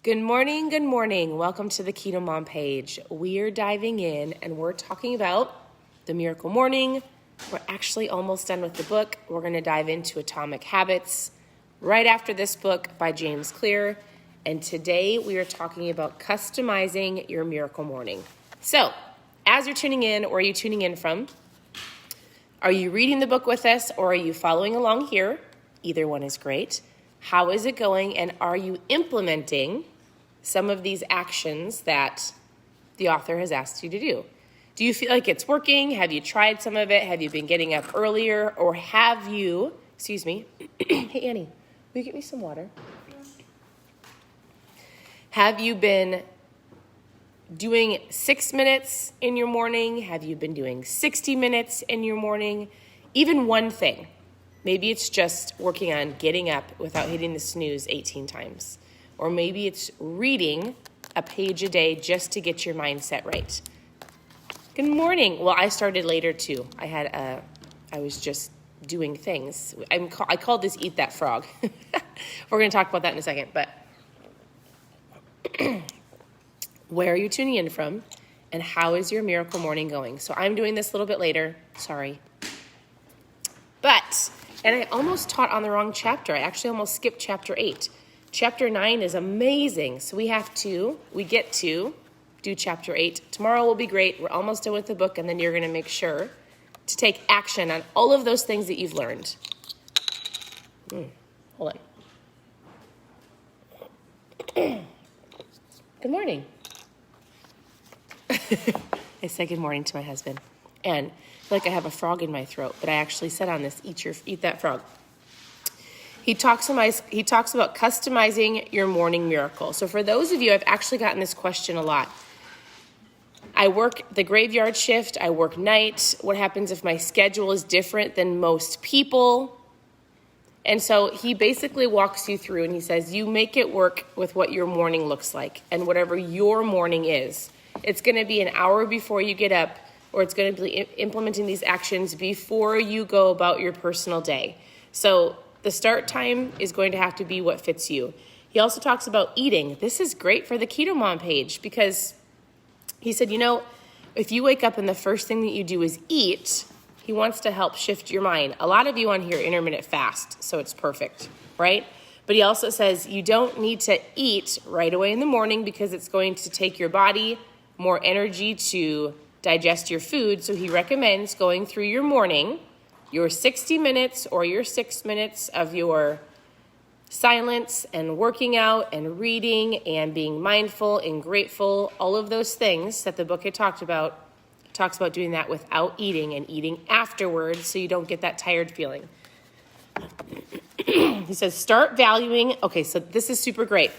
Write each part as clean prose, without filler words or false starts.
Good morning, good morning. Welcome to the Keto Mom page. We're diving in and we're talking about the Miracle Morning. We're actually almost done with the book. We're going to dive into Atomic Habits right after this book by James Clear. And today we are talking about customizing your Miracle Morning. So, as you're tuning in, or are you tuning in from? Are you reading the book with us or are you following along here? Either one is great. How is it going, and are you implementing some of these actions that the author has asked you to do? Do you feel like it's working? Have you tried some of it? Have you been getting up earlier? Or have you, hey Annie, will you get me some water? Have you been doing 6 minutes in your morning? Have you been doing 60 minutes in your morning? Even one thing. Maybe it's just working on getting up without hitting the snooze 18 times. Or maybe it's reading a page a day just to get your mindset right. Good morning. Well, I started later too. I was just doing things. I called this Eat That Frog. We're going to talk about that in a second. But where are you tuning in from? And how is your Miracle Morning going? So I'm doing this a little bit later. Sorry. And I almost taught on the wrong chapter. I actually almost skipped chapter 8. Chapter 9 is amazing. So we get to do chapter 8. Tomorrow will be great. We're almost done with the book, and then you're going to make sure to take action on all of those things that you've learned. Hold on. Good morning. I said good morning to my husband. And I feel like I have a frog in my throat, but I actually said on this, eat that frog. He talks about customizing your morning miracle. So for those of you, I've actually gotten this question a lot. I work the graveyard shift. I work night. What happens if my schedule is different than most people? And so he basically walks you through and he says, you make it work with what your morning looks like and whatever your morning is. It's going to be an hour before you get up, or it's going to be implementing these actions before you go about your personal day. So the start time is going to have to be what fits you. He also talks about eating. This is great for the Keto Mom page because he said, if you wake up and the first thing that you do is eat, he wants to help shift your mind. A lot of you on here intermittent fast, so it's perfect, right? But he also says you don't need to eat right away in the morning because it's going to take your body more energy to digest your food. So he recommends going through your morning, your 60 minutes or your 6 minutes of your silence and working out and reading and being mindful and grateful, all of those things that the book had talked about. He talks about doing that without eating and eating afterwards so you don't get that tired feeling. He says, start valuing. Okay, so this is super great.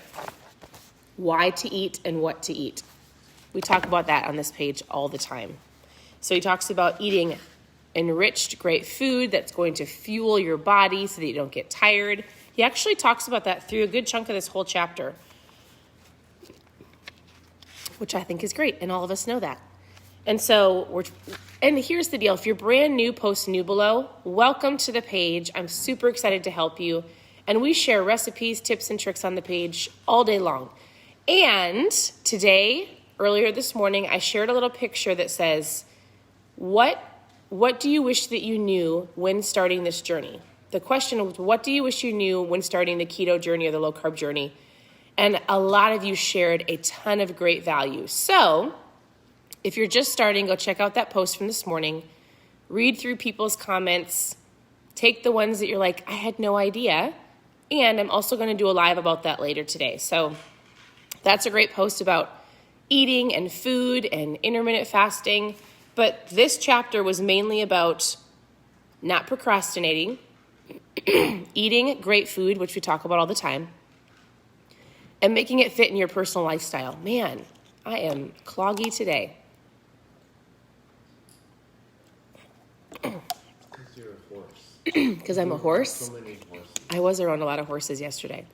Why to eat and what to eat. We talk about that on this page all the time. So he talks about eating enriched, great food that's going to fuel your body so that you don't get tired. He actually talks about that through a good chunk of this whole chapter, which I think is great, and all of us know that. And so and here's the deal. If you're brand new, post new below, welcome to the page. I'm super excited to help you. And we share recipes, tips, and tricks on the page all day long. And today, earlier this morning, I shared a little picture that says, what do you wish that you knew when starting this journey? The question was, what do you wish you knew when starting the keto journey or the low carb journey? And a lot of you shared a ton of great value. So if you're just starting, go check out that post from this morning, read through people's comments, take the ones that you're like, I had no idea. And I'm also going to do a live about that later today. So that's a great post about eating and food and intermittent fasting. But this chapter was mainly about not procrastinating, eating great food, which we talk about all the time, and making it fit in your personal lifestyle. Man, I am cloggy today. Because you're a horse. Because I'm a horse? So many horses. I was around a lot of horses yesterday.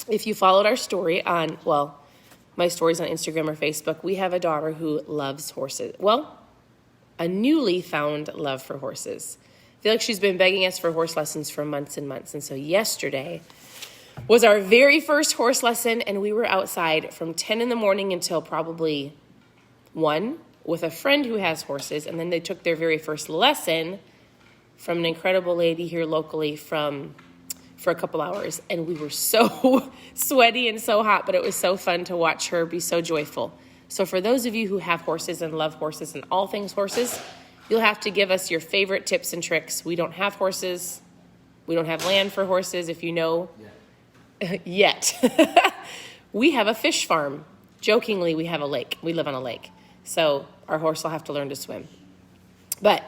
If you followed our story my stories on Instagram or Facebook, we have a daughter who loves horses. Well, a newly found love for horses. I feel like she's been begging us for horse lessons for months and months. And so yesterday, was our very first horse lesson, and we were outside from 10 in the morning until probably 1 with a friend who has horses, and then they took their very first lesson from an incredible lady here locally for a couple hours, and we were so sweaty and so hot, but it was so fun to watch her be so joyful. So for those of you who have horses and love horses and all things horses, you'll have to give us your favorite tips and tricks. We don't have horses. We don't have land for horses, if you know. Yet. We have a fish farm. Jokingly, we have a lake. We live on a lake. So our horse will have to learn to swim. But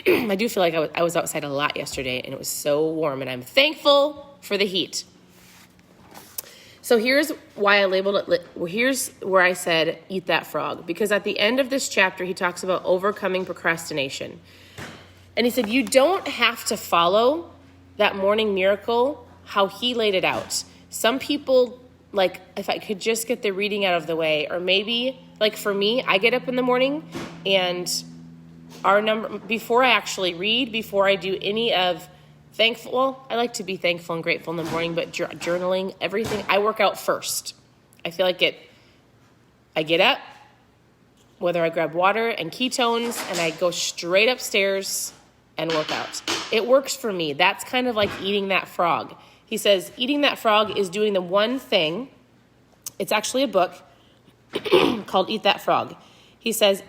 I do feel like I was outside a lot yesterday, and it was so warm, and I'm thankful for the heat. So here's why I labeled it. Here's where I said, eat that frog. Because at the end of this chapter, he talks about overcoming procrastination. And he said, you don't have to follow that morning miracle how he laid it out. Some people, like, if I could just get the reading out of the way, or maybe, like for me, I get up in the morning and before I actually read, before I do any of I like to be thankful and grateful in the morning, but journaling, everything, I work out first. I feel like I get up, whether I grab water and ketones, and I go straight upstairs and work out. It works for me. That's kind of like eating that frog. He says, eating that frog is doing the one thing. It's actually a book called Eat That Frog. He says,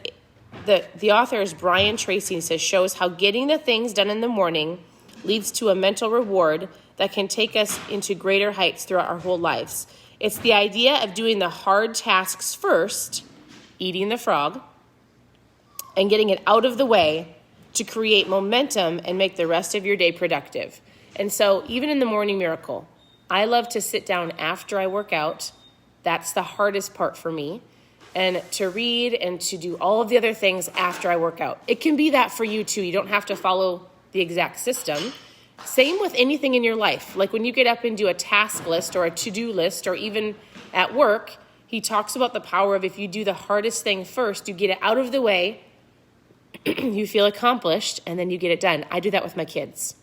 the author is Brian Tracy. He says, shows how getting the things done in the morning leads to a mental reward that can take us into greater heights throughout our whole lives. It's the idea of doing the hard tasks first, eating the frog, and getting it out of the way to create momentum and make the rest of your day productive. And so even in the morning miracle, I love to sit down after I work out. That's the hardest part for me. And to read and to do all of the other things after I work out. It can be that for you too. You don't have to follow the exact system. Same with anything in your life. Like when you get up and do a task list or a to-do list, or even at work, he talks about the power of if you do the hardest thing first, you get it out of the way, you feel accomplished, and then you get it done. I do that with my kids.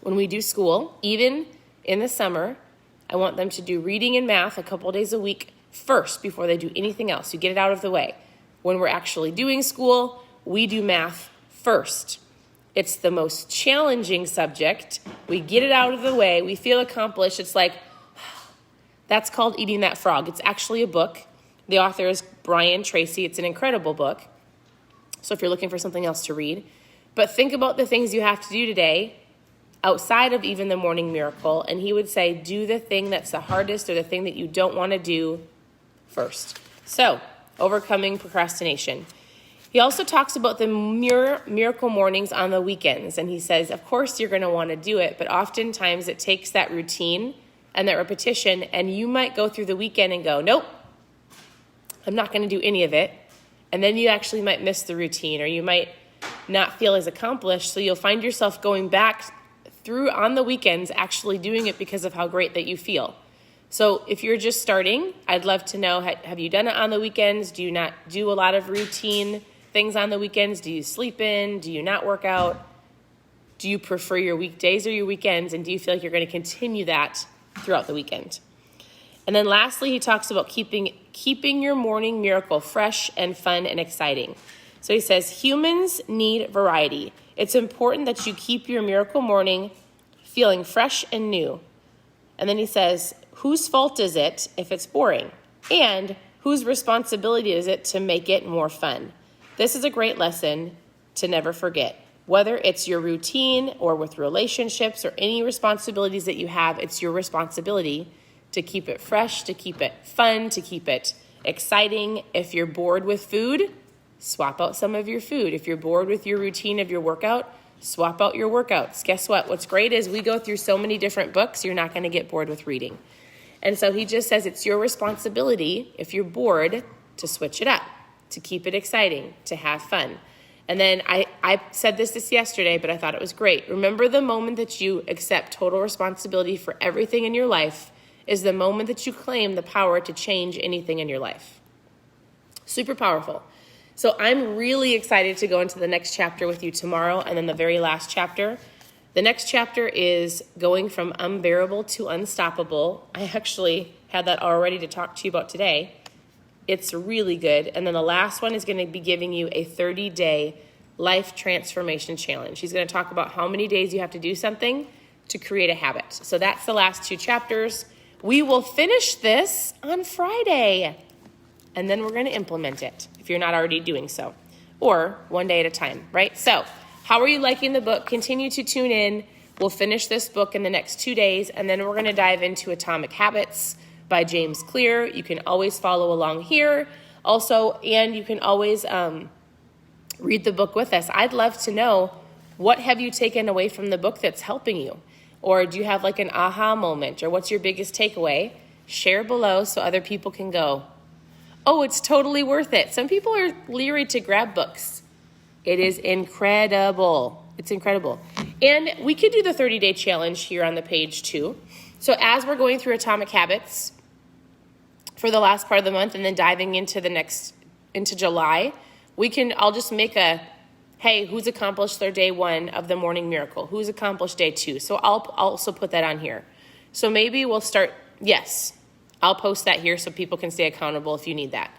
When we do school, even in the summer, I want them to do reading and math a couple days a week first before they do anything else. You get it out of the way. When we're actually doing school, we do math first. It's the most challenging subject. We get it out of the way. We feel accomplished. It's like, that's called Eating That Frog. It's actually a book. The author is Brian Tracy. It's an incredible book. So if you're looking for something else to read, but think about the things you have to do today outside of even the morning miracle. And he would say, do the thing that's the hardest or the thing that you don't want to do first. So overcoming procrastination. He also talks about the miracle mornings on the weekends. And he says, of course, you're going to want to do it, but oftentimes it takes that routine and that repetition. And you might go through the weekend and go, nope, I'm not going to do any of it. And then you actually might miss the routine, or you might not feel as accomplished. So you'll find yourself going back through on the weekends, actually doing it because of how great that you feel. So if you're just starting, I'd love to know, have you done it on the weekends? Do you not do a lot of routine things on the weekends? Do you sleep in? Do you not work out? Do you prefer your weekdays or your weekends? And do you feel like you're going to continue that throughout the weekend? And then lastly, he talks about keeping your morning miracle fresh and fun and exciting. So he says, humans need variety. It's important that you keep your miracle morning feeling fresh and new. And then he says, whose fault is it if it's boring? And whose responsibility is it to make it more fun? This is a great lesson to never forget. Whether it's your routine or with relationships or any responsibilities that you have, it's your responsibility to keep it fresh, to keep it fun, to keep it exciting. If you're bored with food, swap out some of your food. If you're bored with your routine of your workout, swap out your workouts. Guess what? What's great is we go through so many different books, you're not going to get bored with reading. And so he just says it's your responsibility, if you're bored, to switch it up, to keep it exciting, to have fun. And then I said this yesterday, but I thought it was great. Remember, the moment that you accept total responsibility for everything in your life is the moment that you claim the power to change anything in your life. Super powerful. So I'm really excited to go into the next chapter with you tomorrow, and then the very last chapter. The next chapter is going from unbearable to unstoppable. I actually had that all ready to talk to you about today. It's really good. And then the last one is going to be giving you a 30-day life transformation challenge. He's going to talk about how many days you have to do something to create a habit. So that's the last 2 chapters. We will finish this on Friday, and then we're going to implement it if you're not already doing so, or one day at a time, right? So how are you liking the book? Continue to tune in. We'll finish this book in the next 2 days, and then we're going to dive into Atomic Habits by James Clear. You can always follow along here. Also, and you can always read the book with us. I'd love to know, what have you taken away from the book that's helping you? Or do you have like an aha moment? Or what's your biggest takeaway? Share below so other people can go, oh, it's totally worth it. Some people are leery to grab books. It is incredible. It's incredible. And we could do the 30-day challenge here on the page too. So as we're going through Atomic Habits for the last part of the month and then diving into into July, I'll just make hey, who's accomplished their day 1 of the morning miracle? Who's accomplished day 2? So I'll also put that on here. So maybe we'll start, yes, I'll post that here so people can stay accountable if you need that.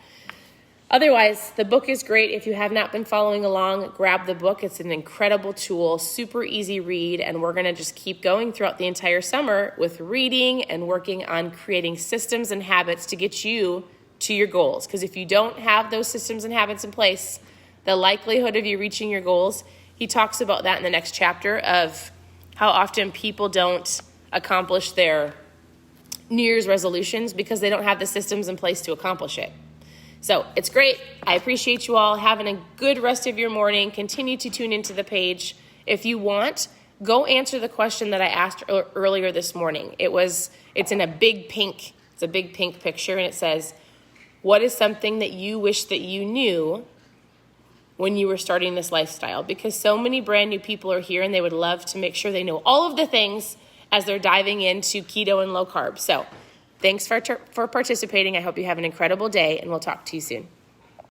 Otherwise, the book is great. If you have not been following along, grab the book. It's an incredible tool, super easy read, and we're going to just keep going throughout the entire summer with reading and working on creating systems and habits to get you to your goals. Because if you don't have those systems and habits in place, the likelihood of you reaching your goals, he talks about that in the next chapter of how often people don't accomplish their New Year's resolutions because they don't have the systems in place to accomplish it. So it's great. I appreciate you all having a good rest of your morning. Continue to tune into the page. If you want, go answer the question that I asked earlier this morning. It's in a big pink picture, and it says, what is something that you wish that you knew when you were starting this lifestyle? Because so many brand new people are here and they would love to make sure they know all of the things as they're diving into keto and low carb. So thanks for participating. I hope you have an incredible day, and we'll talk to you soon.